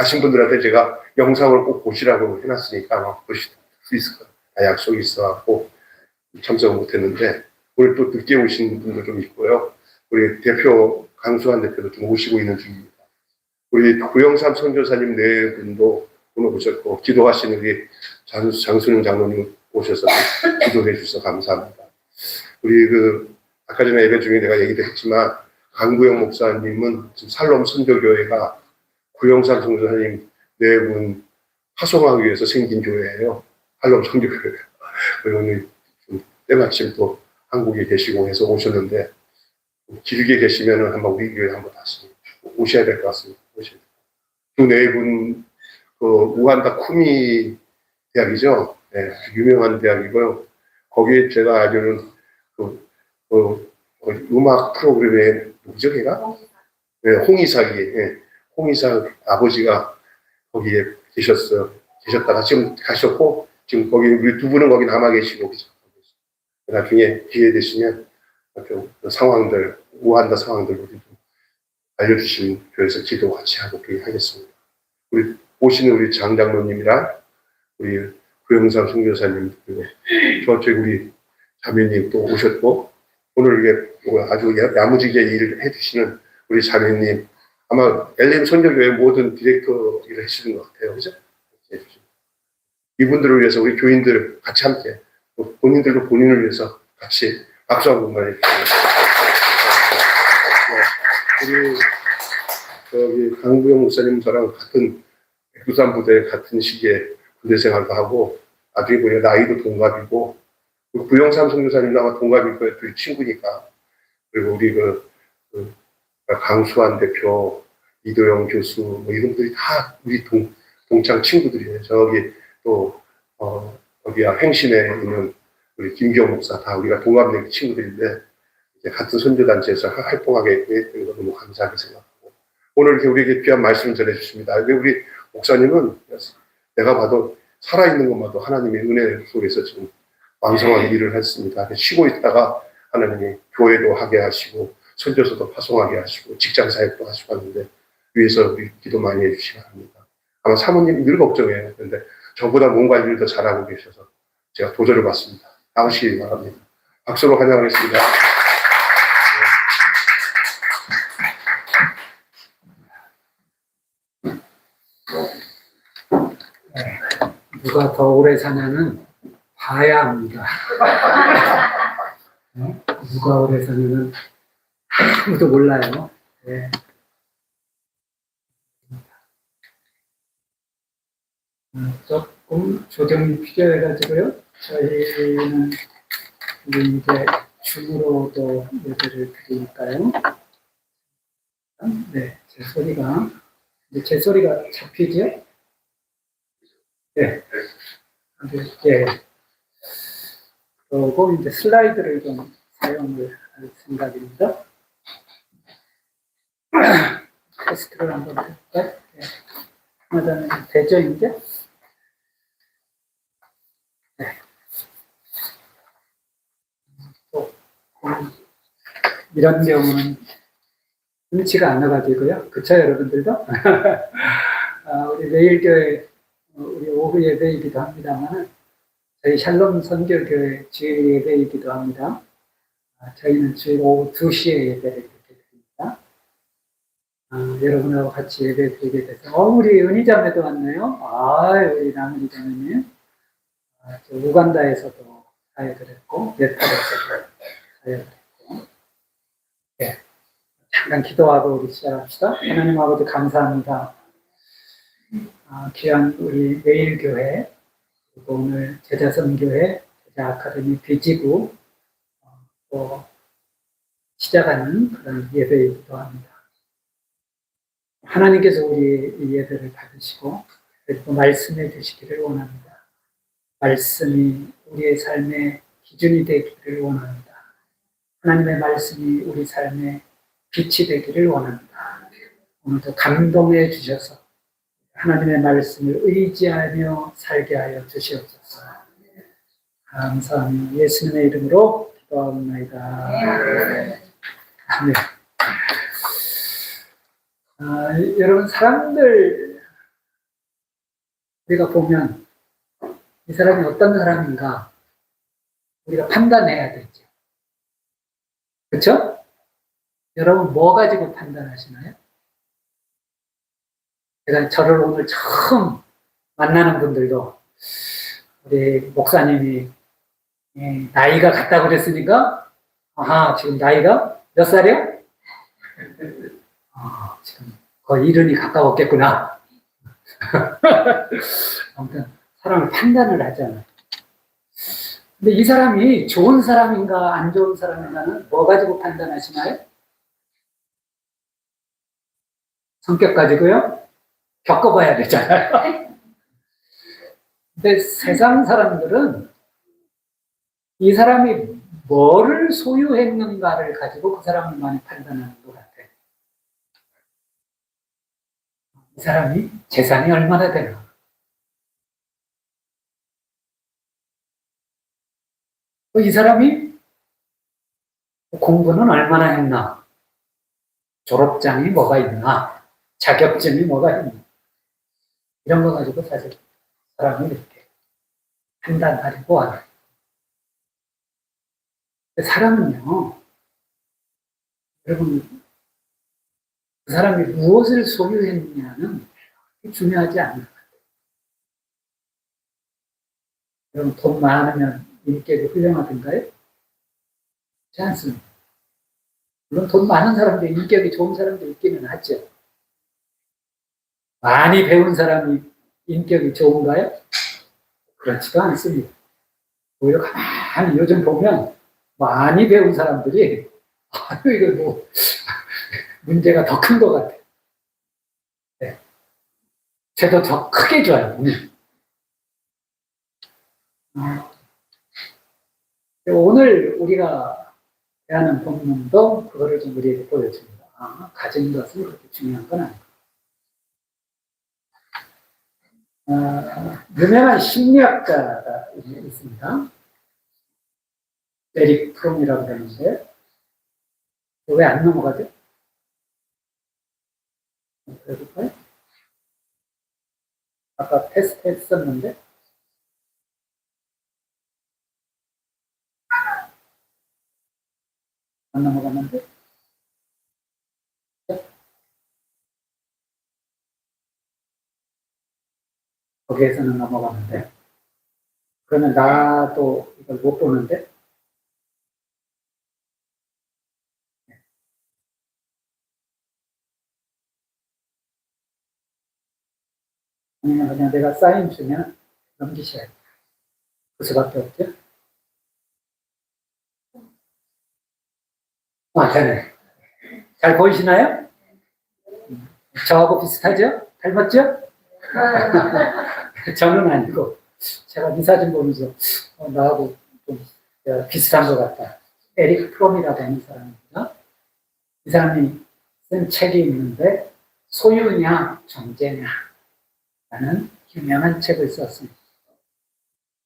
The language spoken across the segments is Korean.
가신 분들한테 제가 영상을 꼭 보시라고 해놨으니까 아마 보실 수 있을 거예요. 약속이 있어갖고 참석을 못했는데 오늘 또 늦게 오신 분도 좀 있고요. 우리 대표 강수환 대표도 좀 오시고 있는 중입니다. 우리 구영삼 선교사님 네 분도 오늘 오셨고 기도하시는 우리 장순영 장로님 오셔서 기도해 주셔서 감사합니다. 우리 아까 전에 예배 중에 내가 얘기도 했지만 강구영 목사님은 지금 살롬 선교교회가 구영삼 선교사님 네 분 파송하기 위해서 생긴 교회예요. 살롬 선교교회가. 오늘 때마침 또 한국에 계시고 해서 오셨는데 길게 계시면은 한번 우리 교회 한번 다시 오셔야 될 것 같습니다. 그 네 분 우간다 쿠미 대학이죠. 네, 유명한 대학이고요. 거기에 제가 알기로는 음악 프로그램에 뭐죠, 걔가? 네, 홍이삭이, 네, 홍이삭 아버지가 거기에 계셨다가 지금 가셨고, 지금 거기 우리 두 분은 거기 남아 계시고, 나중에 기회 되시면 그 상황들, 우한다 상황들 우리 좀 알려주시면 교회에서 기도 같이 하고 그렇게 하겠습니다. 우리 오시는 우리 장장로님이랑 우리 구영삼 선교사님 그리고 저쪽 우리 자매님 또 오셨고 오늘 이게 아주 야무지게 일을 해주시는 우리 자매님 아마 LM 선교교회 모든 디렉터 일을 해주시는 것 같아요, 그죠? 이분들을 위해서 우리 교인들 같이 함께 본인들도 본인을 위해서 같이 박수 한 번만 해주세요. 우리 저기 강구영 목사님 저랑 같은 부산부대 같은 시기에 군대 생활도 하고 나중에 보니까 나이도 동갑이고 구영삼 선교사님도 아마 동갑일 거예요. 둘이 친구니까. 그리고 우리 강수환 대표, 이도영 교수 뭐 이런 분들이 다 우리 동창 친구들이에요. 저기 또 거기야 행신에 있는 우리 김경 목사 다 우리가 동갑내 친구들인데 이제 같은 선교단체에서 활동하게 된 거 너무 감사하게 생각하고 오늘 이렇게 우리에게 귀한 말씀을 전해주십니다. 우리 목사님은 내가 봐도 살아있는 것만도 하나님의 은혜 속에서 지금 왕성하게 일을 했습니다. 쉬고 있다가 하나님이 교회도 하게 하시고 선교서도 파송하게 하시고 직장 사역도 하시고 하는데 위에서 우리 기도 많이 해주시기 바랍니다. 아마 사모님 늘 걱정해요. 그런데 저보다 뭔가 일을 더 잘하고 계셔서 제가 도전을 받습니다. 나오시기 바랍니다. 박수로 환영하겠습니다. 누가 더 오래 사냐는 봐야 합니다. 네? 누가 오래 사냐는 아무도 몰라요. 네. 조금 조정이 필요해가지고요. 저희는 이제 줌으로도 예배를 드리니까요. 네, 제 소리가 잡히죠? 네. 네. 그리고 이제 슬라이드를 좀 사용을 할 생각입니다. 테스트를 한번 해볼까요? 네. 하나 되죠, 이제? 네. 또, 이런 경우는 흔치가 않아가지고요. 그쵸, 여러분들도? 우리 매일교회 우리 오후 예배이기도 합니다만 저희 샬롬 선교교회 주일 예배이기도 합니다. 저희는 주일 오후 2시에 예배를 이렇게 드립니다. 여러분하고 같이 예배 드리게 돼서 우리 은희자매도 왔네요. 우리 남은희 자매님 우간다에서도 사역을 했고 네팔에서도 사역을 했고 네. 잠깐 기도하고 우리 시작합시다. 하나님 아버지 감사합니다. 귀한 우리 매일교회 그리고 오늘 제자선교회 제자 아카데미 비지구 또 시작하는 그런 예배이기도 합니다. 하나님께서 우리 이 예배를 받으시고 그리고 말씀해 주시기를 원합니다. 말씀이 우리의 삶의 기준이 되기를 원합니다. 하나님의 말씀이 우리 삶의 빛이 되기를 원합니다. 오늘도 감동해 주셔서 하나님의 말씀을 의지하며 살게 하여 주시옵소서. 감사합니다. 예수님의 이름으로 기도합니다. 네. 여러분 사람들 우리가 보면 이 사람이 어떤 사람인가 우리가 판단해야 되죠. 그렇죠? 여러분 뭐 가지고 판단하시나요? 제가 저를 오늘 처음 만나는 분들도 우리 목사님이 나이가 같다고 그랬으니까 아하 지금 나이가 몇 살이요? 지금 거의 70이 가까웠겠구나. 아무튼 사람을 판단을 하잖아요. 근데 이 사람이 좋은 사람인가 안 좋은 사람인가는 뭐 가지고 판단하시나요? 성격 가지고요? 겪어봐야 되잖아요. 근데 세상 사람들은 이 사람이 뭐를 소유했는가를 가지고 그 사람을 많이 판단하는 것 같아요. 이 사람이 재산이 얼마나 되나? 또 이 사람이 공부는 얼마나 했나? 졸업장이 뭐가 있나? 자격증이 뭐가 있나? 이런 거 가지고 사실 사람을 이렇게 판단하려고 하는. 사람은요, 여러분, 그 사람이 무엇을 소유했느냐는 중요하지 않아요. 여러분, 돈 많으면 인격이 훌륭하던가요? 그렇지 않습니다. 물론 돈 많은 사람도 인격이 좋은 사람도 있기는 하죠. 많이 배운 사람이 인격이 좋은가요? 그렇지도 않습니다. 오히려 가만히 요즘 보면 많이 배운 사람들이 이거 뭐 문제가 더 큰 것 같아요. 네. 쟤도 더 크게 줘요. 오늘 우리가 대하는 본문도 그거를 좀 우리에게 보여줍니다. 가진 것은 그렇게 중요한 건 아니고. 유명한 심리학자가 있습니다. 에릭 프롬이라고 하는데 왜 안 넘어가죠? 해볼까요? 아까 테스트 했었는데 안 넘어갔는데 거기에서는 넘어갔는데 그러면 나도 이걸 못 보는데 아니면 그냥 내가 사인 주면 넘기셔야 돼요. 그 수밖에 없죠? 되네. 잘 보이시나요? 저하고 비슷하죠? 닮았죠? 저는 아니고 제가 이 사진 보면서 나하고 좀 비슷한 것 같다. 에릭 프롬이라고 하는 사람입니다. 이 사람이 쓴 책이 있는데 소유냐 존재냐 라는 유명한 책을 썼습니다.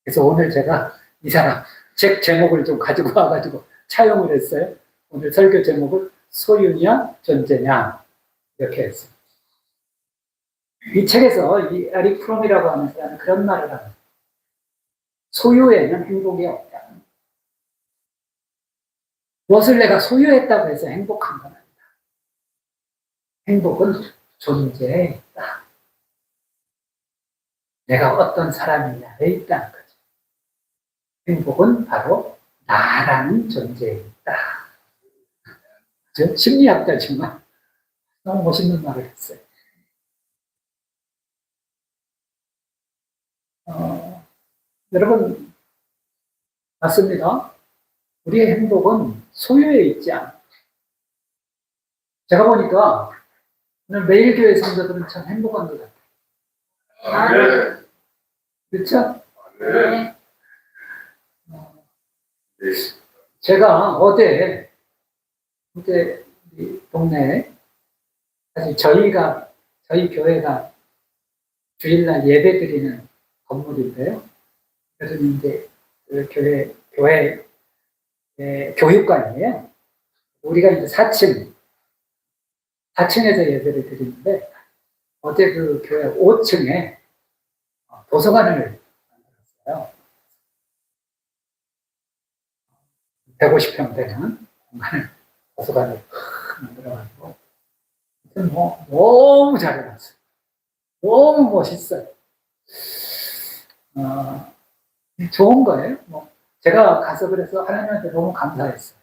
그래서 오늘 제가 이 사람 책 제목을 좀 가지고 와가지고 차용을 했어요. 오늘 설교 제목을 소유냐 존재냐 이렇게 했습니다. 이 책에서 이 에릭 프롬이라고 하는 사람은 그런 말을 합니다. 소유에는 행복이 없다. 무엇을 내가 소유했다고 해서 행복한 건 아니다. 행복은 존재에 있다. 내가 어떤 사람이냐에 있다는 거죠. 행복은 바로 나라는 존재에 있다. 저 심리학자지만 너무 멋있는 말을 했어요. 여러분 맞습니다. 우리의 행복은 소유에 있지 않아요. 제가 보니까 오늘 매일교회 성도들은 참 행복한 것 같아요. 그렇죠? 네. 제가 어제 우리 동네에 사실 저희 교회가 주일날 예배 드리는 건물인데요. 그래서 이제 그 교회 교육관이에요. 우리가 이제 4층에서 예배를 드리는데 어제 그 교회 5층에 도서관을 만들었어요. 150평 되는 공간을 도서관을 만들어가지고 뭐 너무 잘 해놨어요. 너무 멋있어요. 좋은 거예요. 뭐 제가 가서 그래서 하나님한테 너무 감사했어요.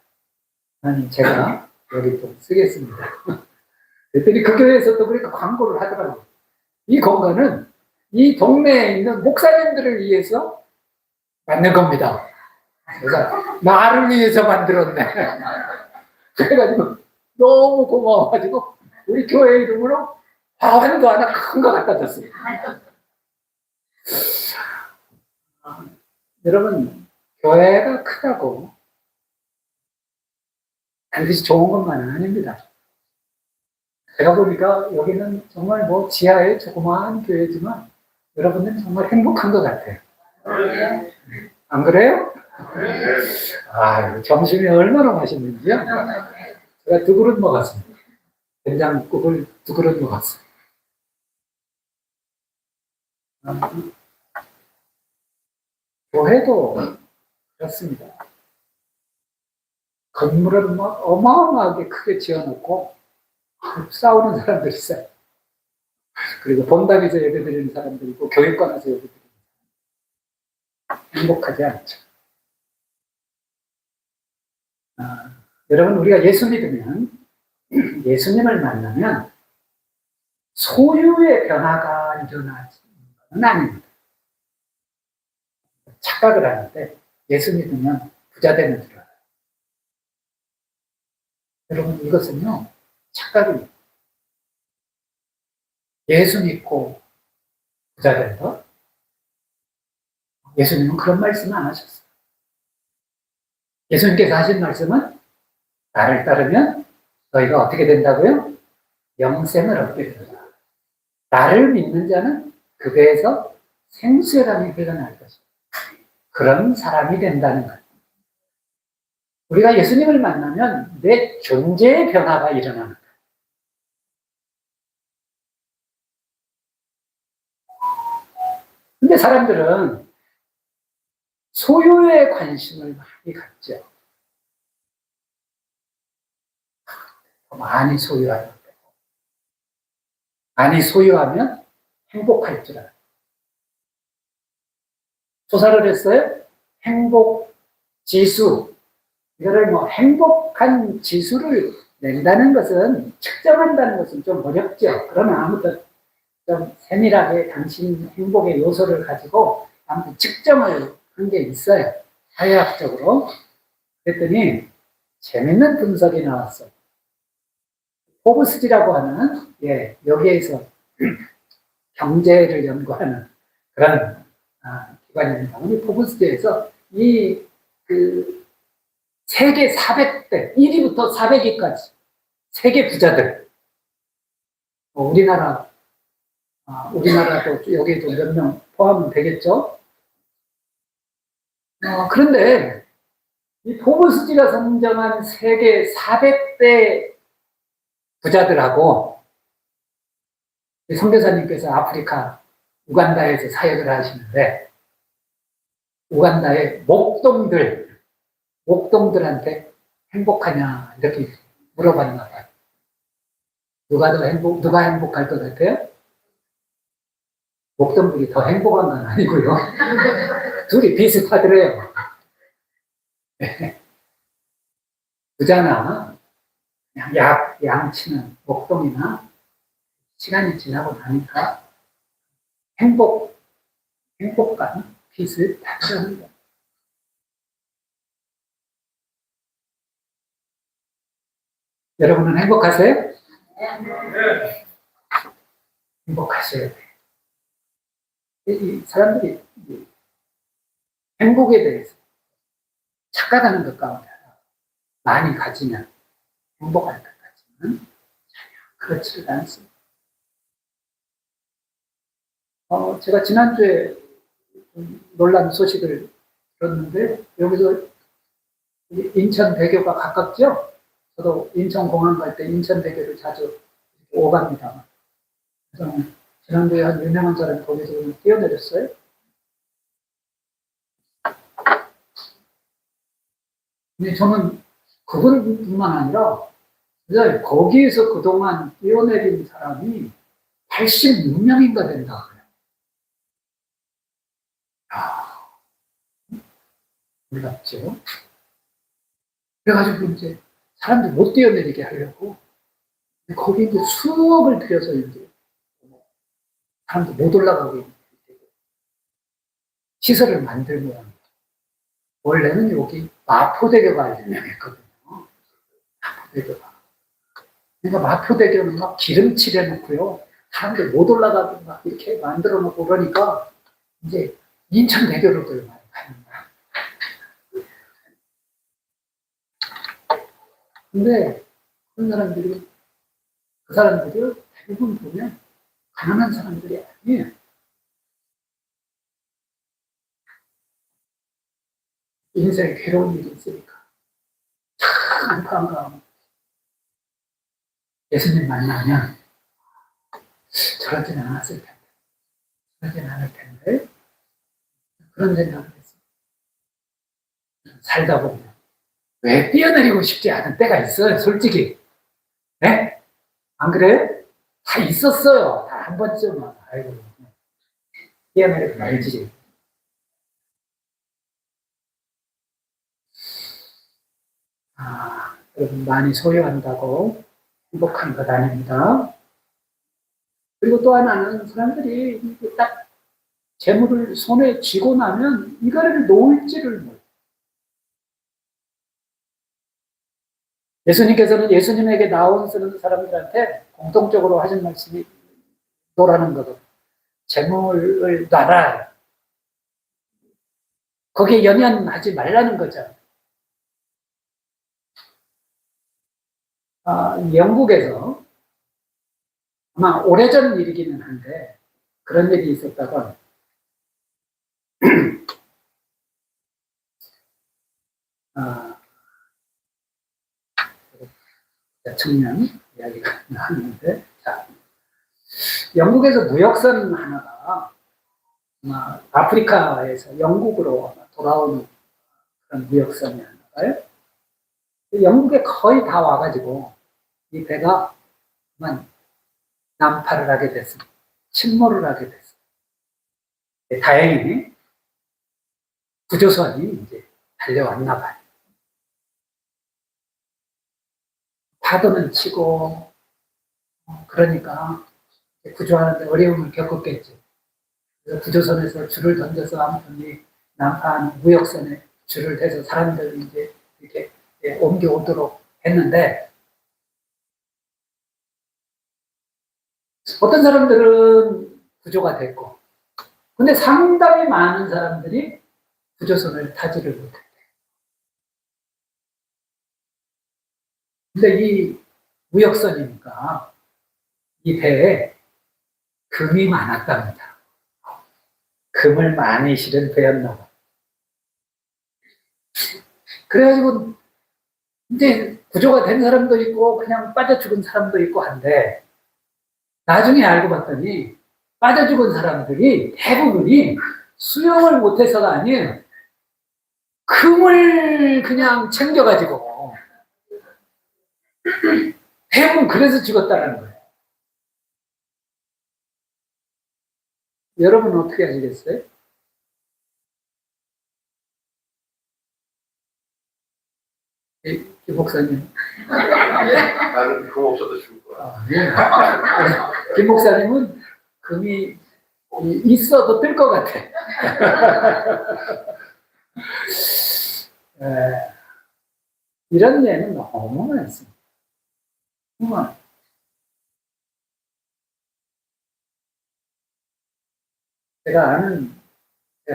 하나님 제가 여기 좀 쓰겠습니다. 그랬더니 그 교회에서 또 그러니까 광고를 하더라고요. 이 공간은 이 동네에 있는 목사님들을 위해서 만든 겁니다. 그래서 나를 위해서 만들었네. 그래가지고 너무 고마워가지고 우리 교회 이름으로 화환도 하나 큰 거 갖다 줬어요. 여러분, 교회가 크다고 반드시 좋은 것만은 아닙니다. 제가 보니까 여기는 정말 뭐 지하에 조그마한 교회지만 여러분은 정말 행복한 것 같아요. 안 그래요? 점심이 얼마나 맛있는지요? 제가 2그릇 먹었습니다. 된장국을 2그릇 먹었어요. 교회도 그렇습니다. 건물을 막 어마어마하게 크게 지어놓고 싸우는 사람들이 있어요. 그리고 본당에서 예배드리는 사람들이 있고 교육관에서 예배드리는 사람들. 행복하지 않죠. 여러분 우리가 예수 믿으면 예수님을 만나면 소유의 변화가 일어나는 건 아닙니다. 착각을 하는데 예수 믿으면 부자 되는 줄 알아요. 여러분 이것은요 착각입니다. 예수 믿고 부자 된다? 예수님은 그런 말씀 안 하셨어요. 예수님께서 하신 말씀은 나를 따르면 너희가 어떻게 된다고요? 영생을 얻게 된다. 나를 믿는 자는 그 배에서 생수의 강이 흘러날 것이다. 그런 사람이 된다는 것. 우리가 예수님을 만나면 내 존재의 변화가 일어나는 거예요. 근데 사람들은 소유에 관심을 많이 갖죠. 많이 소유하는 거고. 많이 소유하면 행복할 줄 알아요. 조사를 했어요. 행복 지수. 이거를 뭐 행복한 지수를 낸다는 것은 측정한다는 것은 좀 어렵죠. 그러나 아무튼 좀 세밀하게 당신 행복의 요소를 가지고 아무튼 측정을 한 게 있어요. 사회학적으로. 그랬더니 재밌는 분석이 나왔어요. 포브스지라고 하는 여기에서 경제를 연구하는 그런 기관입니다. 우리 포브스지에서 이 세계 400대 1위부터 400위까지 세계 부자들 우리나라도 여기에도 몇 명 포함은 되겠죠. 그런데 이 포브스지가 선정한 세계 400대 부자들하고 선교사님께서 아프리카 우간다에서 사역을 하시는데 우간다의 목동들한테 행복하냐 이렇게 물어봤나 봐요. 누가 행복할 것 같아요? 목동들이 더 행복한 건 아니고요. 둘이 비슷하더래요. 부자나 그냥 양치는 목동이나 시간이 지나고 나니까 행복감 비슷하더랍니다. 여러분은 행복하세요? 네. 행복하셔야 돼요. 이 사람들이 행복에 대해서 착각하는 것 가운데 많이 가지면 행복할 것 같지만 전혀 그렇지가 않습니다. 제가 지난주에 놀란 소식을 들었는데 여기서 인천대교가 가깝죠? 저도 인천공항 갈 때 인천대교를 자주 오갑니다. 그래서 지난주에 한 유명한 사람이 거기서 뛰어내렸어요. 근데 저는 그분뿐만 아니라 진짜 거기에서 그동안 뛰어내린 사람이 86명인가 된다 그래요. 아, 놀랍죠? 그래가지고 이제 사람들 못 뛰어내리게 하려고 거기 이제 수억을 들여서 이제 사람들 못 올라가게 시설을 만들고 합니다. 원래는 여기 마포대교가 유명했거든요. 마포대교가. 그러니까 마포대교는 막 기름칠 해놓고요. 사람들 못 올라가게 막 이렇게 만들어 놓고 그러니까 이제 인천대교로들 많이 가는 거야. 근데 그 사람들이 대부분 보면 가난한 사람들이 아니에요. 인생에 괴로운 일이 있으니까 참 안타까운 예수님 만나면 저러진 않았을 텐데, 저러진 않을 텐데 그런 생각을 했어요. 살다 보면 왜 뛰어내리고 싶지 않은 때가 있어요, 솔직히. 네? 안 그래요? 다 있었어요. 다 한 번쯤은. 아이고, 뛰어내리고 말지. 여러분 많이 소유한다고 행복한 것 아닙니다. 그리고 또 하나는 사람들이 딱 재물을 손에 쥐고 나면 이거를 놓을지를 몰라요. 예수님께서는 예수님에게 나온 사람들한테 공통적으로 하신 말씀이 노라는 거죠. 재물을 놔라. 거기에 연연하지 말라는 거죠. 영국에서 아마 오래전 일이기는 한데 그런 일이 있었다가 청년 이야기가 나왔는데 자, 영국에서 무역선 하나가 아마 아프리카에서 영국으로 돌아오는 그런 무역선이 하나가요. 영국에 거의 다 와가지고 이 배가 그만 난파를 하게 됐습니다. 침몰을 하게 됐습니다. 다행히 구조선이 이제 달려왔나 봐요. 파도는 치고 그러니까 구조하는데 어려움을 겪었겠죠. 그래서 구조선에서 줄을 던져서 아무튼 이 난파하는 무역선에 줄을 대서 사람들 이제 이렇게 옮겨오도록 했는데 어떤 사람들은 구조가 됐고 근데 상당히 많은 사람들이 구조선을 타지를 못했대요. 근데 이 무역선이니까 이 배에 금이 많았답니다. 금을 많이 실은 배였나 봐. 그래가지고 이제 구조가 된 사람도 있고 그냥 빠져 죽은 사람도 있고 한데 나중에 알고 봤더니 빠져 죽은 사람들이 대부분이 수영을 못해서가 아니에요. 금을 그냥 챙겨가지고 대부분 그래서 죽었다는 거예요. 여러분은 어떻게 하시겠어요? 김 목사님. 나는 금 없어도 죽을 거야. 김 목사님은 금이 있어도 뜰 것 같아. 이런 예는 너무 많습니다. 정말. 제가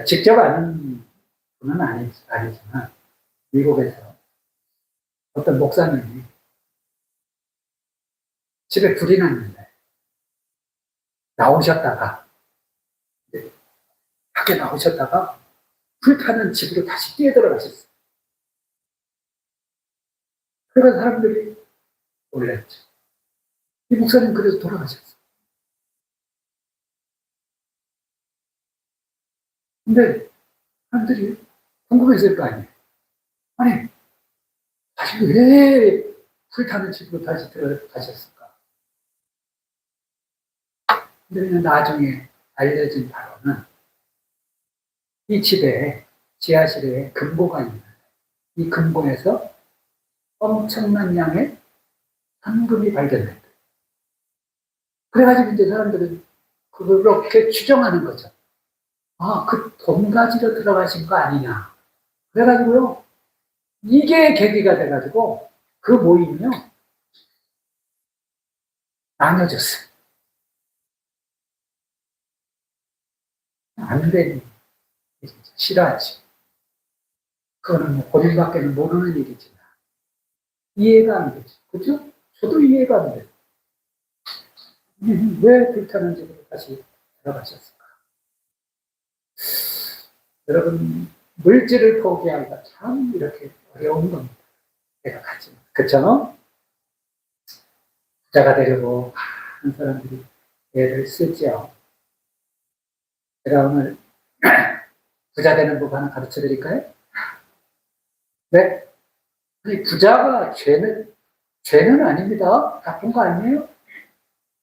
직접 아는 분은 아니지만, 미국에서 어떤 목사님이 집에 불이 났는데, 밖에 나오셨다가, 불타는 집으로 다시 뛰어들어가셨어요. 그래서 사람들이 놀랐죠. 이 목사님 그래서 돌아가셨어요. 근데 사람들이 궁금했을 거 아니에요. 아니, 아니, 왜 불타는 집으로 다시 들어가셨을까? 근데 그냥 나중에 알려진 바로는 이 집에 지하실에 금고가 있는데 이 금고에서 엄청난 양의 현금이 발견됐다. 그래가지고 이제 사람들은 그렇게 추정하는 거죠. 아, 그 돈 가지러 들어가신 거 아니냐. 그래가지고요, 이게 계기가 돼가지고 그 모임이요, 나눠졌어요. 안 되니, 싫어하지. 그거는 뭐 본인밖에는 모르는 일이지만, 이해가 안 되지. 그죠? 저도 이해가 안 돼요. 왜 불타는 집으로 다시 들어가셨을까? 여러분, 물질을 포기하기가 참 이렇게 어려운 겁니다. 내가 가지. 그쵸? 부자가 되려고 많은 사람들이 애를 쓰죠. 제가 오늘 부자 되는 법 하나 가르쳐 드릴까요? 네? 아니, 부자가 죄는 아닙니다. 나쁜 거 아니에요?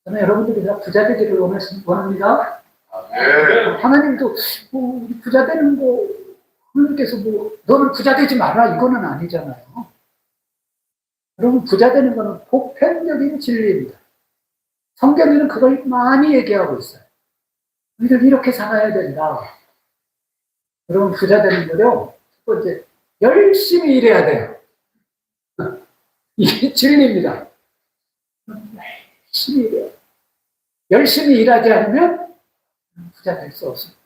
저는 여러분들이 다 부자 되기를 원합니다. 하나님도 뭐 부자 되는 거, 하나님께서 뭐 너는 부자 되지 마라 이거는 아니잖아요. 여러분, 부자 되는 거는 보편적인 진리입니다. 성경에는 그걸 많이 얘기하고 있어요. 우리를 이렇게 살아야 된다. 여러분, 부자 되는 거요, 첫 번째, 열심히 일해야 돼요. 이게 진리입니다. 열심히 일해요. 열심히 일하지 않으면 부자 될 수 없습니다.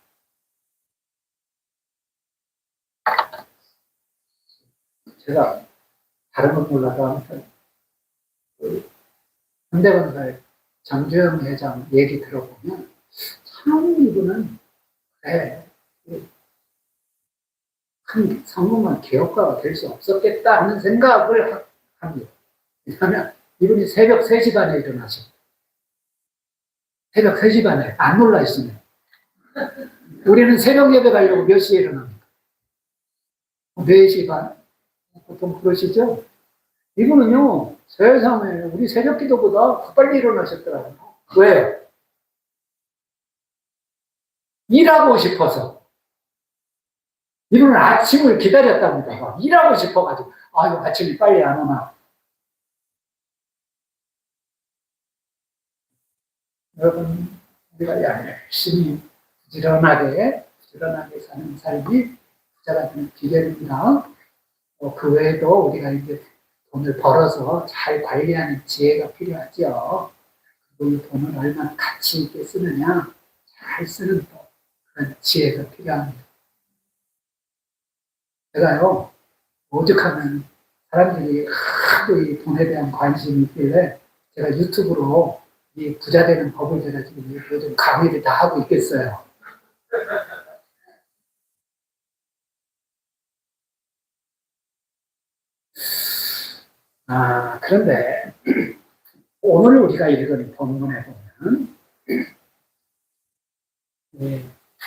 제가 다른 건 몰라도 아무튼 현대건설 장주영 회장 얘기 들어보면 참 이분은 큰 성공한 개혁가가 될 수 없었겠다 하는 생각을 합니다. 왜냐하면 이분이 새벽 3시 반에 일어나셨어요. 새벽 3시 반에 안 놀라 있으면 우리는 새벽 예배 가려고 몇 시에 일어납니까? 4시 반? 보통 그러시죠? 이분은요, 세상에 우리 새벽 기도보다 더 빨리 일어나셨더라고요. 왜? 일하고 싶어서. 이분은 아침을 기다렸답니다. 일하고 싶어가지고, 아유, 아침이 빨리 안 오나. 여러분, 우리가 열심히 부지런하게 사는 삶이 부자가 되는 비결입니다. 그 외에도 우리가 이제 돈을 벌어서 잘 관리하는 지혜가 필요하죠. 그 돈을 얼마나 가치 있게 쓰느냐, 잘 쓰는 그런 지혜가 필요합니다. 제가요, 오죽하면 사람들이 하도 이 돈에 대한 관심이 있길래 제가 유튜브로 이 부자 되는 법을 제가 지금 요즘 강의를 다 하고 있겠어요. 그런데 오늘 우리가 읽은 본문에 보면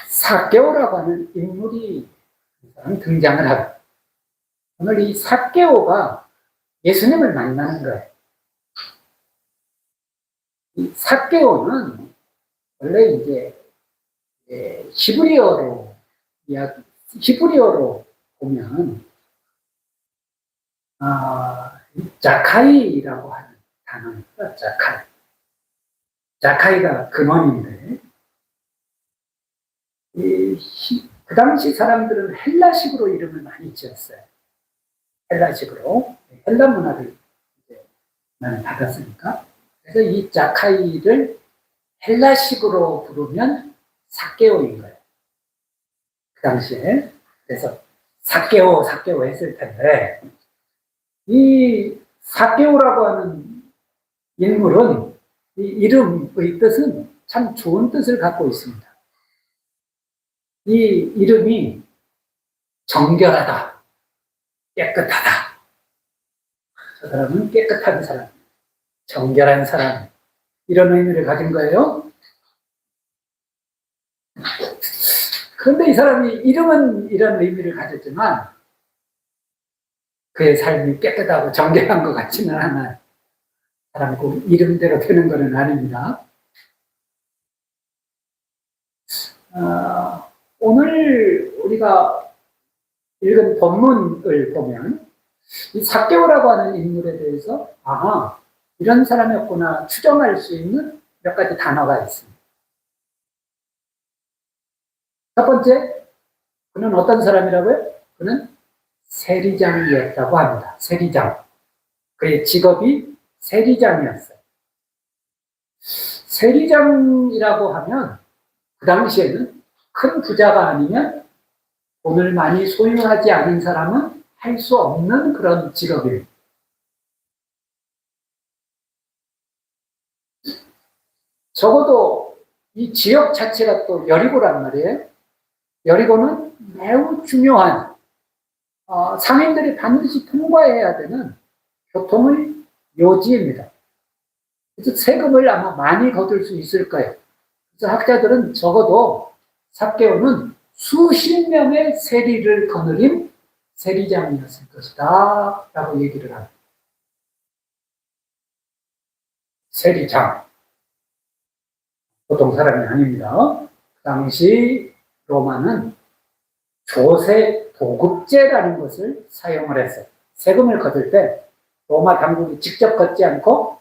삭개오라고 하는 인물이 등장을 하고, 오늘 이 삭개오가 예수님을 만나는 거예요. 이 삭개오는 원래 이제 히브리어로 보면 자카이라고 하는 단어입니다. 자카이가 근원인데, 그 당시 사람들은 헬라식으로 이름을 많이 지었어요. 헬라식으로. 헬라 문화를 이제 많이 받았으니까. 그래서 이 자카이를 헬라식으로 부르면 삭개오인 거예요. 그 당시에. 그래서 삭개오 했을 텐데, 이 삭개오라고 하는 인물은 이 이름의 뜻은 참 좋은 뜻을 갖고 있습니다. 이 이름이 정결하다, 깨끗하다. 저 사람은 깨끗한 사람, 정결한 사람, 이런 의미를 가진 거예요. 그런데 이 사람이 이름은 이런 의미를 가졌지만 그의 삶이 깨끗하고 정결한 것 같지는 않아요. 사람 그 이름대로 되는 것은 아닙니다. 오늘 우리가 읽은 본문을 보면 이 삭개오라고 하는 인물에 대해서 이런 사람이었구나 추정할 수 있는 몇 가지 단어가 있습니다. 첫 번째, 그는 어떤 사람이라고요? 그는 세리장이었다고 합니다. 세리장. 그의 직업이 세리장이었어요. 세리장이라고 하면 그 당시에는 큰 부자가 아니면 돈을 많이 소유하지 않은 사람은 할 수 없는 그런 직업이에요. 적어도 이 지역 자체가 또 여리고란 말이에요. 여리고는 매우 중요한 상인들이 반드시 통과해야 되는 교통의 요지입니다. 그래서 세금을 아마 많이 거둘 수 있을 거예요. 그래서 학자들은 적어도 삭개오는 수십 명의 세리를 거느린 세리장이었을 것이다 라고 얘기를 합니다. 세리장, 보통 사람이 아닙니다. 그 당시 로마는 조세 도급제라는 것을 사용을 했어요. 세금을 거둘 때 로마 당국이 직접 걷지 않고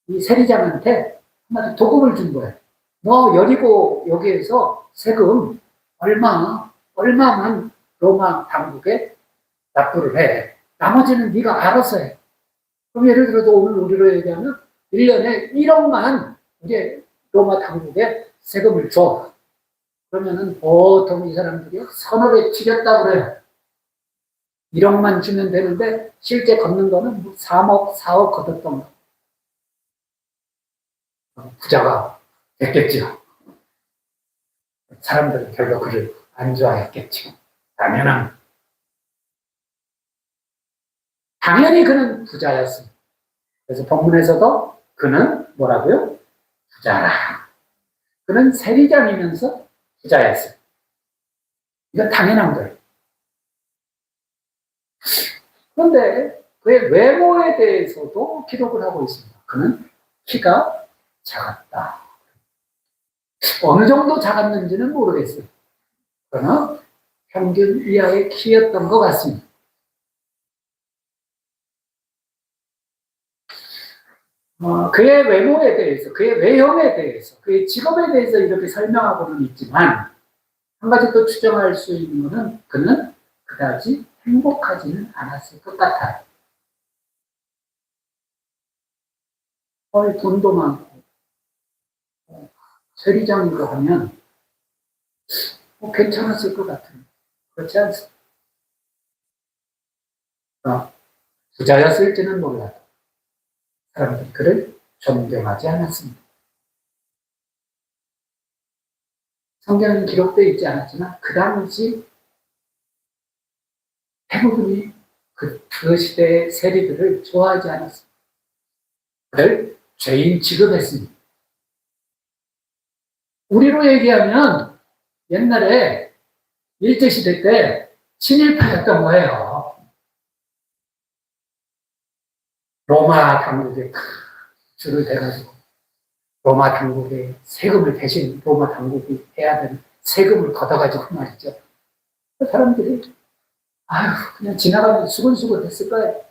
이 세리장한테 한마디 도급을 준 거예요. 너 여리고 여기에서 세금 얼마만 로마 당국에 납부를 해. 나머지는 네가 알아서 해. 그럼 예를 들어서 오늘 우리로 얘기하면 1년에 1억만 이제 로마 당국에 세금을 줘. 그러면은 보통 이 사람들이 서너 배 치렸다고 그래요. 1억만 주면 되는데 실제 걷는 거는 3억, 4억 걷었던 거. 부자가 됐겠죠. 사람들은 별로 그를 안 좋아했겠죠. 당연히 그는 부자였습니다. 그래서 본문에서도 그는 뭐라고요? 부자라. 그는 세리장이면서 부자였어요. 이건 당연한 거예요. 그런데 그의 외모에 대해서도 기록을 하고 있습니다. 그는 키가 작았다. 어느 정도 작았는지는 모르겠어요. 그러나 평균 이하의 키였던 것 같습니다. 그의 외모에 대해서, 그의 외형에 대해서, 그의 직업에 대해서 이렇게 설명하고는 있지만 한 가지 또 추정할 수 있는 것은 그는 그다지 행복하지는 않았을 것 같아요. 돈도 많고 세리장인가 하면 괜찮았을 것 같은 그렇지 않습니다. 부자였을지는 몰라도 사람들이 그를 존경하지 않았습니다. 성경은 기록되어 있지 않았지만 그 당시 대부분이 그 시대의 세리들을 좋아하지 않았습니다. 그를 죄인 취급했습니다. 우리로 얘기하면 옛날에 일제시대 때 친일파였던 거예요. 로마 당국에 줄을 대가지고 로마 당국에 세금을 대신 로마 당국이 해야 되는 세금을 걷어가지고 말이죠. 그 사람들이 그냥 지나가면 수근수근 했을 거예요.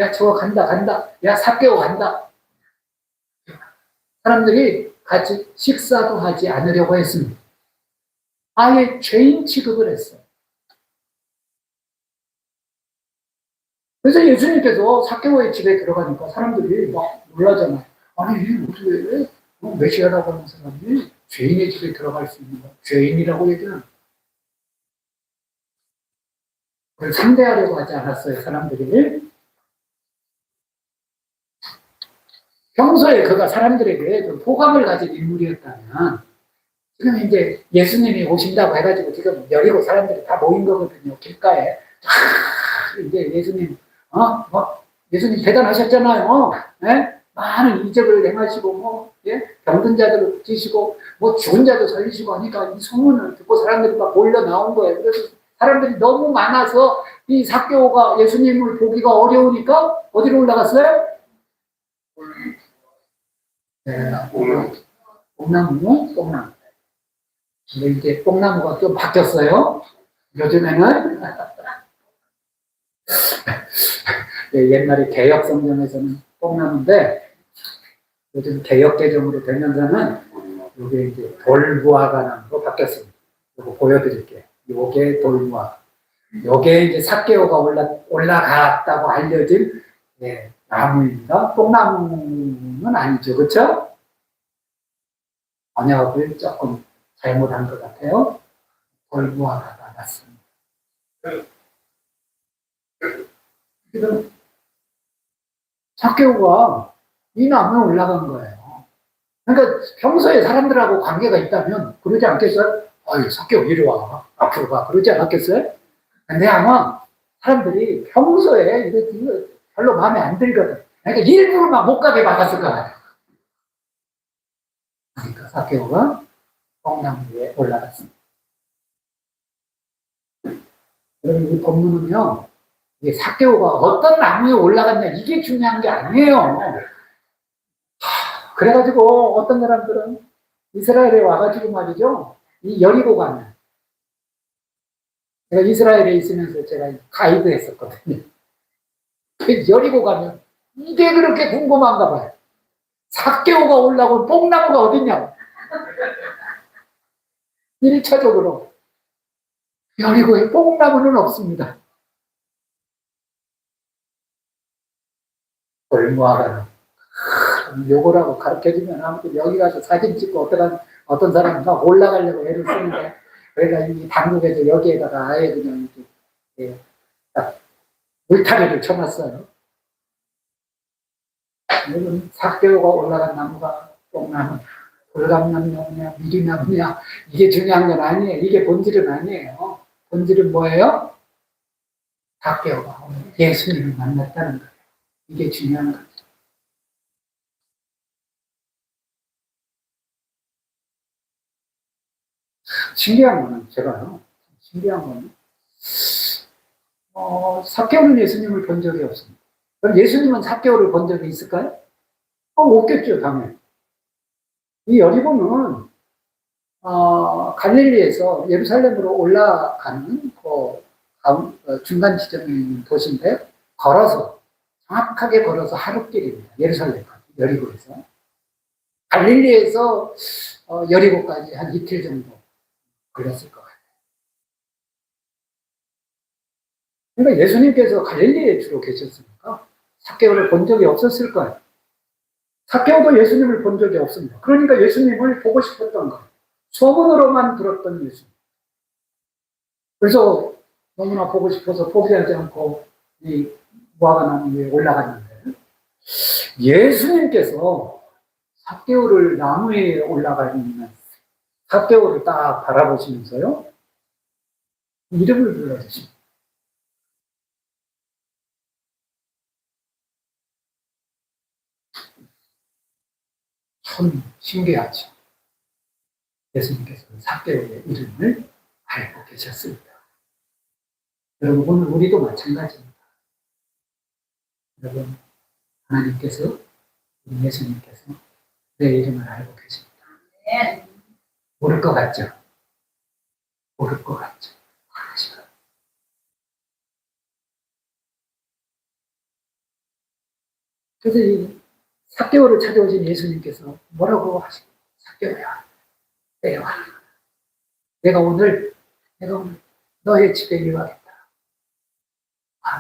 야 저거 간다. 야 삭개오 간다. 사람들이 같이 식사도 하지 않으려고 했습니다. 아예 죄인 취급을 했어요. 그래서 예수님께서 삭개오의 집에 들어가니까 사람들이 막 놀라잖아요. 아니 어떻게 메시아라고 하는 사람이 죄인의 집에 들어갈 수 있는 거야. 죄인이라고 얘기는 그걸 상대하려고 하지 않았어요. 사람들이. 평소에 그가 사람들에게 좀 호감을 가진 인물이었다면 지금 이제 예수님이 오신다고 해가지고 지금 여리고 사람들이 다 모인 거거든요. 길가에. 이제 예수님 예수님 대단하셨잖아요. 네? 많은 이적을 행하시고 병든 자들을 고치시고 죽은 자도 살리시고 하니까 이 소문을 듣고 사람들이 막 몰려 나온 거예요. 그래서 사람들이 너무 많아서 이 삭개오가 예수님을 보기가 어려우니까 어디로 올라갔어요? 네, 뽕나무. 근데 이제 뽕나무가 좀 바뀌었어요. 요즘에는 네, 옛날에 개혁 성경에서는 뽕나무인데 요즘 개혁 개정으로 되면서는 이게 이제 돌무화과 나무로 바뀌었습니다. 이거 보여드릴게요. 요게 돌무화. 요게 이제 삭개오가 올라갔다고 알려진 네, 나무입니다. 뽕나무는 아니죠, 그렇죠? 번역을 조금 잘못한 것 같아요. 돌무화과가 맞습니다. 지금 삭개오가 이 나무에 올라간 거예요. 그러니까 평소에 사람들하고 관계가 있다면 그러지 않겠어요? 아유, 삭개오 이리 와. 앞으로 가. 그러지 않았겠어요? 근데 아마 사람들이 평소에 이거 별로 마음에 안 들거든. 그러니까 일부러 막 못 가게 막았을 거야. 그러니까 삭개오가 뽕나무 위에 올라갔습니다. 여러분, 이 본문은요, 이게 삭개오가 어떤 나무에 올라갔냐, 이게 중요한 게 아니에요. 그래가지고 어떤 사람들은 이스라엘에 와가지고 말이죠, 이 여리고 가면, 제가 이스라엘에 있으면서 제가 가이드 했었거든요. 여리고 가면 이게 그렇게 궁금한가 봐요. 삭개오가 올라온 뽕나무가 어딨냐고. 1차적으로 여리고에 뽕나무는 없습니다. 돌무화과는 요거라고 가르쳐주면 아무튼 여기 가서 사진 찍고 어떤 사람은 막 올라가려고 애를 쓰는데 그러니까 이 당국에서 여기에다가 아예 그냥 이렇게 딱 물타기를 쳐놨어요. 여러분, 삭개오가 올라간 나무가 뽕나무, 돌감나무냐, 미리나무냐, 이게 중요한 건 아니에요. 이게 본질은 아니에요. 본질은 뭐예요? 삭개오가 예수님을 만났다는 거예요. 이게 중요한 거예요. 신기한 거는 삭개오는 예수님을 본 적이 없습니다. 그럼 예수님은 삭개오를 본 적이 있을까요? 없겠죠, 당연히. 이 여리고는 갈릴리에서 예루살렘으로 올라가는 중간 지점에 있는 도시인데 정확하게 걸어서 하루길입니다. 예루살렘까지, 여리고에서. 갈릴리에서 여리고까지 한 이틀 정도 걸렸을 것 같아요. 그러니까 예수님께서 갈릴리에 주로 계셨으니까 삭개오를 본 적이 없었을 거예요. 삭개오도 예수님을 본 적이 없습니다. 그러니까 예수님을 보고 싶었던 거예요. 소문으로만 들었던 예수님. 그래서 너무나 보고 싶어서 포기하지 않고 이 무화과나무 위에 올라갔는데 예수님께서 삭개오를 나무 위에 올라가 있는 삭개오를 딱 바라보시면서요, 이름을 불러주십니다. 참 신기하죠. 예수님께서는 삭개오의 이름을 알고 계셨습니다. 여러분, 오늘 우리도 마찬가지입니다. 여러분, 하나님께서, 우리 예수님께서 내 이름을 알고 계십니다. 모를 것 같죠? 모를 것 같죠? 그래서 이 삭개오를 찾아오신 예수님께서 뭐라고 하십니까? 삭개오야, 내려와. 내가 오늘 너의 집에 이루하겠다.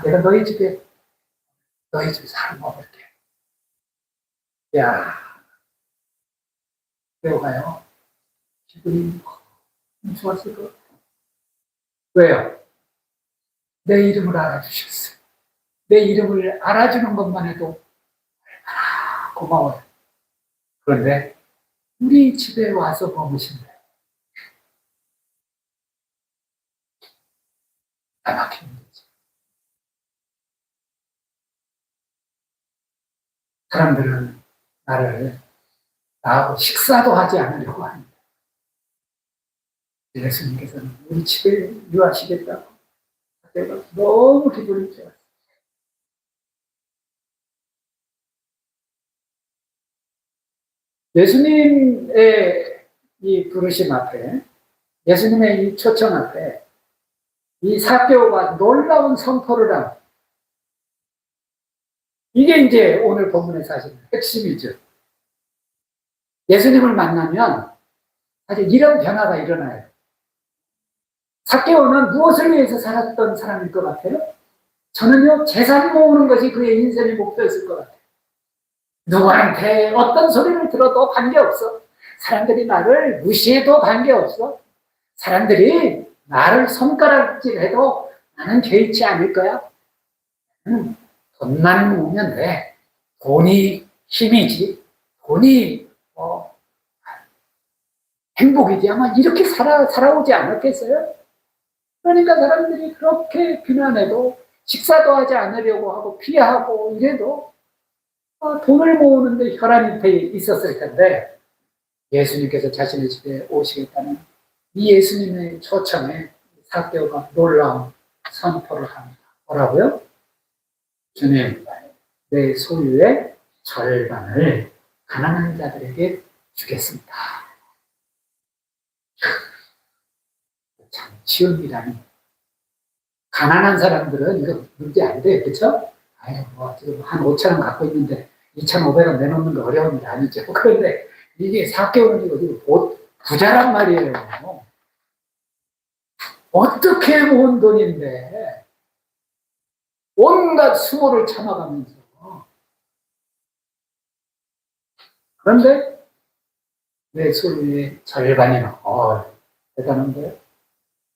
내가 너희 집에서 살 먹을게. 야, 삭개오가요, 기분이 좋았을 것 같아요. 왜요? 내 이름을 알아주셨어요. 내 이름을 알아주는 것만 해도 고마워요. 그런데 우리 집에 와서 머무신대. 나밖에 없지. 사람들은 나하고 식사도 하지 않으려고 합니다. 예수님께서는 우리 집에 유하시겠다고 내가 너무 기분이 좋았어요. 예수님의 이 부르심 앞에, 예수님의 이 초청 앞에 이 삭개오가 놀라운 선포를 한, 이게 이제 오늘 본문의 사실 핵심이죠. 예수님을 만나면 사실 이런 변화가 일어나요. 삭개오는 무엇을 위해서 살았던 사람일 것 같아요? 저는요, 재산 모으는 것이 그의 인생의 목표였을 것 같아요. 누구한테 어떤 소리를 들어도 관계없어. 사람들이 나를 무시해도 관계없어. 사람들이 나를 손가락질해도 나는 개의치 않을 거야. 돈만 모으면 돼. 돈이 힘이지. 돈이 행복이지. 아마 이렇게 살아오지 않았겠어요? 그러니까 사람들이 그렇게 비난해도 식사도 하지 않으려고 하고 피하고 이래도 돈을 모으는데 혈안이 돼 있었을 텐데 예수님께서 자신의 집에 오시겠다는 이 예수님의 초청에 삭개오가 놀라운 선포를 합니다. 뭐라고요? 주님, 내 소유의 절반을 가난한 자들에게 주겠습니다. 참 쉬운 일이라니. 가난한 사람들은 이거 문제 안 돼요, 그렇죠? 아유, 뭐 지금 한 5천 원 갖고 있는데 2,500원 내놓는 거 어려운 일 아니죠. 그런데 이게 삭개오는 이거 부자란 말이에요. 어떻게 모은 돈인데 온갖 수모를 참아가면서. 그런데 내 소유의 절반이나 대단한데요.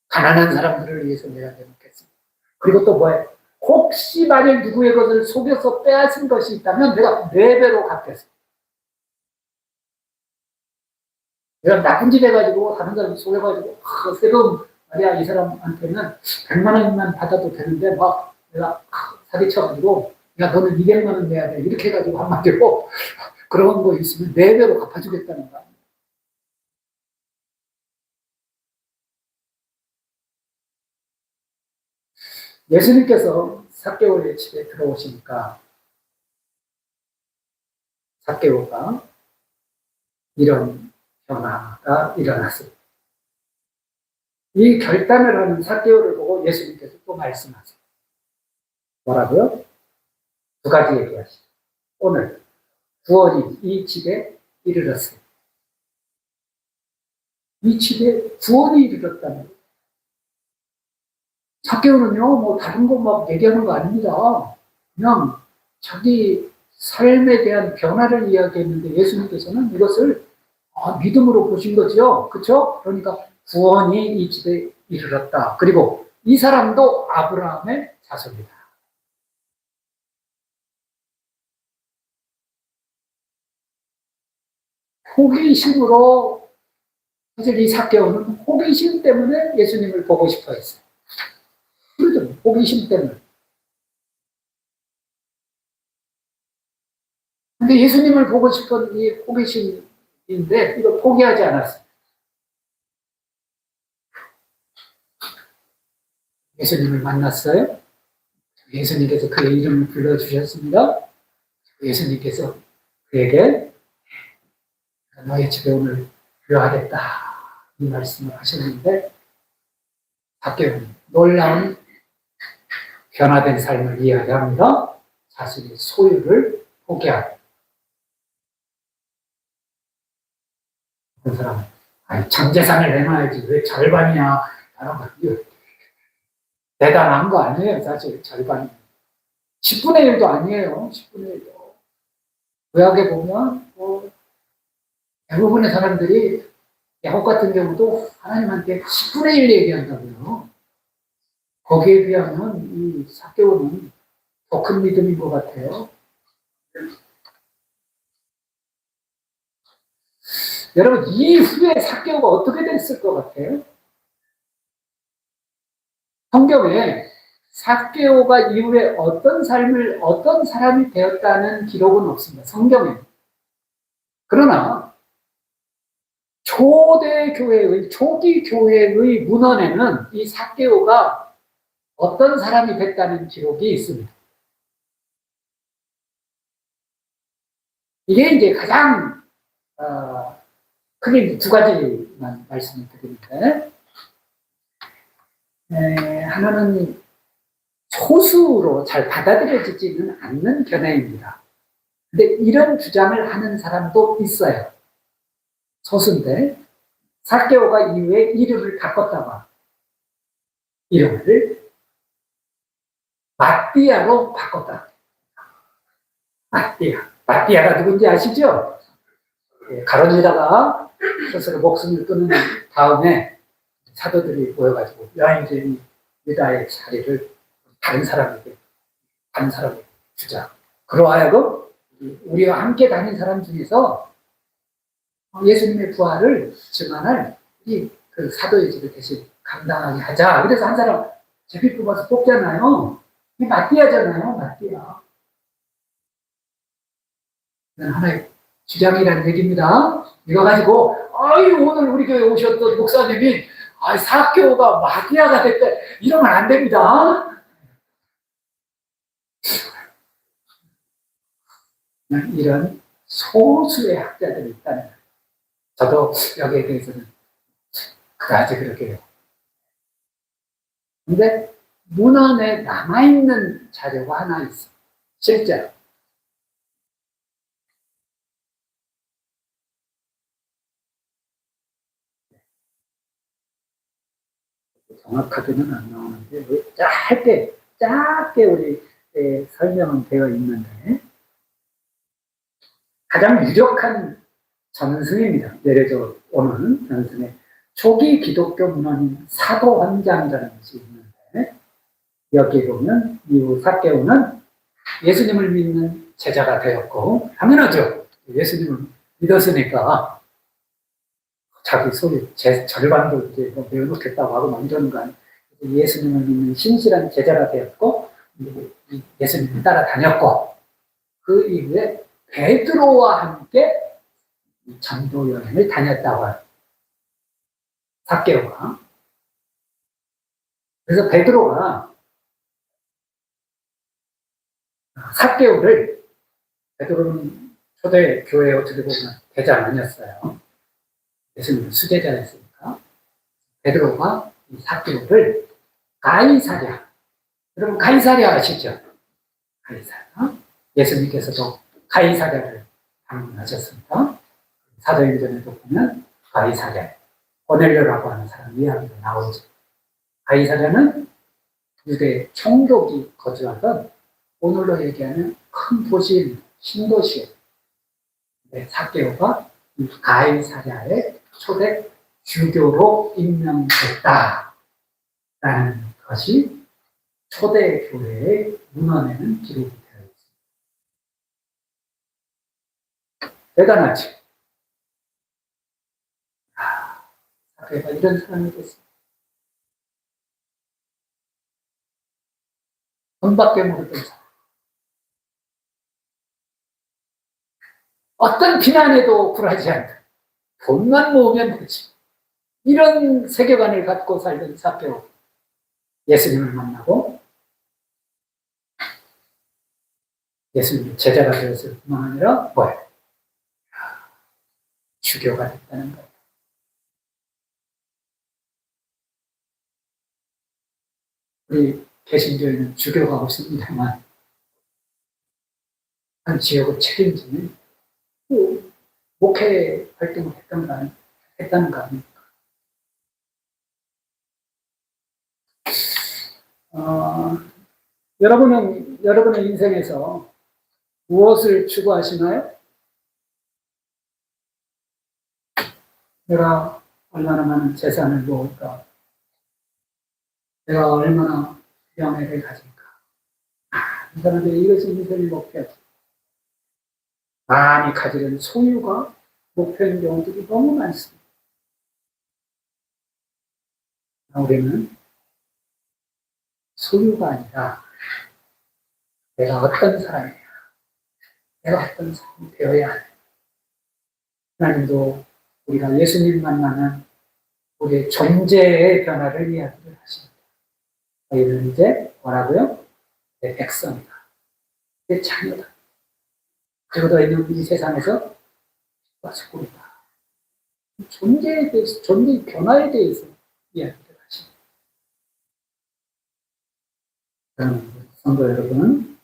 가난한 사람들을 위해서 내가 내놓겠습니다. 그리고 또 뭐예요? 혹시 만약 누구의 것을 속여서 빼앗은 것이 있다면 내가 4배로 갚겠습니다. 내가 나쁜 짓 해가지고 다른 사람 속여가지고 세금 말이야 이 사람한테는 100만 원만 받아도 되는데 막 내가 사기쳐가지고 야 너는 200만 원 내야 돼 이렇게 해가지고 한마디로 그런 거 있으면 4배로 갚아주겠다는 거야. 예수님께서 삭개오의 집에 들어오시니까 삭개오가 이런 변화가 일어났습니다. 이 결단을 하는 삭개오를 보고 예수님께서 또 말씀하세요. 뭐라고요? 2가지 얘기하시죠. 오늘 구원이 이 집에 이르렀어요. 이 집에 구원이 이르렀다는 거예요. 삭개오는요, 뭐 다른 거 막 얘기하는 거 아닙니다. 그냥 자기 삶에 대한 변화를 이야기했는데 예수님께서는 이것을 믿음으로 보신 거죠. 그렇죠? 그러니까 구원이 이 집에 이르렀다. 그리고 이 사람도 아브라함의 자손이다. 호기심으로 사실 이 삭개오는 호기심 때문에 예수님을 보고 싶어 했어요. 그렇죠. 호기심 때문에. 근데 예수님을 보고 싶은 이 호기심인데 이거 포기하지 않았어요. 예수님을 만났어요. 예수님께서 그의 이름을 불러주셨습니다. 예수님께서 그에게 너의 집에 오늘 들어가겠다 이 말씀을 하셨는데 삭개오는 놀라운 변화된 삶을 이야기합니다. 자신의 소유를 포기하고 어떤 사람은 전 재산을 내놔야지 왜 절반이냐 라는 거 대단한 거 아니에요. 사실 절반이 10분의 1도 아니에요. 10분의 1도 구약에 보면 대부분의 사람들이 야곱 같은 경우도 하나님한테 10분의 1 얘기한다고요. 거기에 비하면 이 삭개오는 더 큰 믿음인 것 같아요. 여러분 이후에 삭개오가 어떻게 됐을 것 같아요? 성경에 삭개오가 이후에 어떤 삶을 어떤 사람이 되었다는 기록은 없습니다. 성경에. 그러나 초기 교회의 문헌에는 이 삭개오가 어떤 사람이 됐다는 기록이 있습니다. 이게 이제 가장 크게 두 가지만 말씀을 드리는데, 하나는 소수로 잘 받아들여지지는 않는 견해입니다. 근데 이런 주장을 하는 사람도 있어요. 소수인데 삭개오가 이후에 이름을 바꿨다고. 이름을 마띠아로 바꿨다. 마띠아가 누군지 아시죠? 가론유다가 스스로 목숨을 끊는 다음에 사도들이 모여가지고 여행쟁이 유다의 자리를 다른 사람에게 주자. 그러하여금 우리와 함께 다닌 사람 중에서 예수님의 부활을 증언할 그 사도의 집을 대신 감당하게 하자. 그래서 한 사람 제비 뽑아서 뽑잖아요. 이 마띠아잖아요, 마띠아. 하나의 주장이라는 얘기입니다. 이거 가지고, 오늘 우리 교회 오셨던 목사님이, 사교가 마띠아가 됐다. 이러면 안 됩니다. 이런 소수의 학자들이 있다는 거예요. 저도 여기에 대해서는 그다지 그렇게 해요. 근데 문헌에 남아있는 자료가 하나 있어요. 실제로. 정확하게는 안 나오는데 짧게 우리 설명은 되어 있는데 가장 유력한 전승입니다. 내려져 오는 전승의 초기 기독교 문헌인 사도헌장이라는 것이 있는데 여기에 보면 이후 삭개오는 예수님을 믿는 제자가 되었고 당연하죠. 예수님을 믿었으니까 자기 소유 절반도 이제 내어놓겠다고 하고 막 이러는 거 아니에요. 예수님을 믿는 신실한 제자가 되었고 예수님을 따라다녔고 그 이후에 베드로와 함께 전도 여행을 다녔다고 해요. 삭개오가. 그래서 베드로가 베드로는 초대 교회에 어떻게 보면 대장 아니었어요. 예수님은 수제자였으니까. 베드로가 이 삭개오를 가이사랴. 여러분 가이사랴 아시죠? 가이사랴. 예수님께서도 가이사랴를 방문하셨습니다. 사도행전에도 보면 가이사랴, 고넬료라고 하는 사람 이야기가 나오죠. 가이사랴는 유대 총독이 거주하던 오늘로 얘기하는 큰 도시입니다. 신도시예요. 삭개오가 이 가이사랴의 초대 주교로 임명됐다라는 것이 초대 교회의 문헌에는 기록이 되어 있습니다. 대단하지. 삭개오가 이런 사람이 됐습니다. 돈밖에 모르던 사람. 어떤 비난에도 굴하지 않는 돈만 모으면 되지. 이런 세계관을 갖고 살던 삭개오. 예수님을 만나고 예수님의 제자가 되었을 뿐만 아니라 뭐예요? 주교가 됐다는 거예요. 우리 개신교에는 주교가 없습니다만 한 지역을 책임지는 목회 활동을 했다는 거 아닙니까? 여러분은 여러분의 인생에서 무엇을 추구하시나요? 내가 얼마나 많은 재산을 모을까? 내가 얼마나 명예를 가질까? 이 사람들이 이것이 인생의 목표지. 많이 가지는 소유가 목표인 경우들이 너무 많습니다. 우리는 소유가 아니라 내가 어떤 사람이야. 내가 어떤 사람이 되어야 하냐. 하나님도 우리가 예수님 만나는 우리의 존재의 변화를 이야기를 하십니다. 너희는 이제 뭐라고요? 내 백성이다. 내 자녀다. 그리고 너희는 이 세상에서 축복이다. 존재에 대해서, 존재의 변화에 대해서 이야기를 하십니다. 성도 여러분,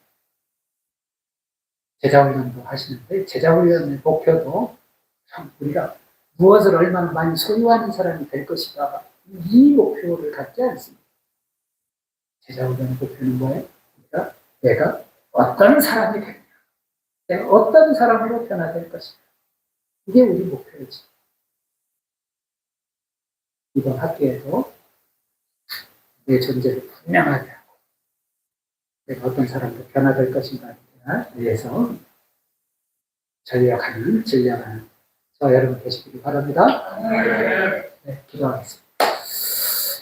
제자훈련도 하시는데, 제자훈련의 목표도 참 우리가 무엇을 얼마나 많이 소유하는 사람이 될 것이다. 이 목표를 갖지 않습니다. 제자훈련의 목표는 뭐예요? 내가 어떤 사람이 되느냐. 내가 어떤 사람으로 변화될 것이냐. 이게 우리 목표이지. 이번 학기에도 내 존재를 분명하게 하고 내가 어떤 사람으로 변화될 것인가에 대해서 전략하는 저 여러분 되시길 바랍니다. 네, 기도하겠습니다.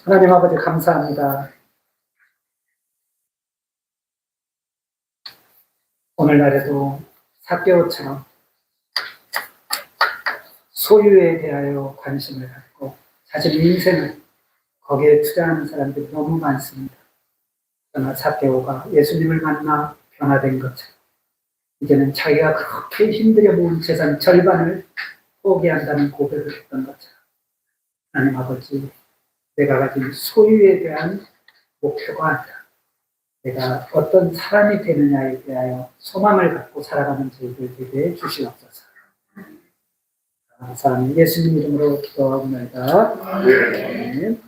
하나님 아버지 감사합니다. 오늘날에도 삭개오처럼 소유에 대하여 관심을 갖고 자신 인생을 거기에 투자하는 사람들이 너무 많습니다. 그러나 삭개오가 예수님을 만나 변화된 것처럼 이제는 자기가 그렇게 힘들게 모은 재산 절반을 포기한다는 고백을 했던 것처럼 하나님 아버지, 내가 가진 소유에 대한 목표가 아니라 내가 어떤 사람이 되느냐에 대하여 소망을 갖고 살아가는 저희들 되게 해주시옵소서. 사랑하는 예수님 이름으로 기도하옵나이다. 아멘.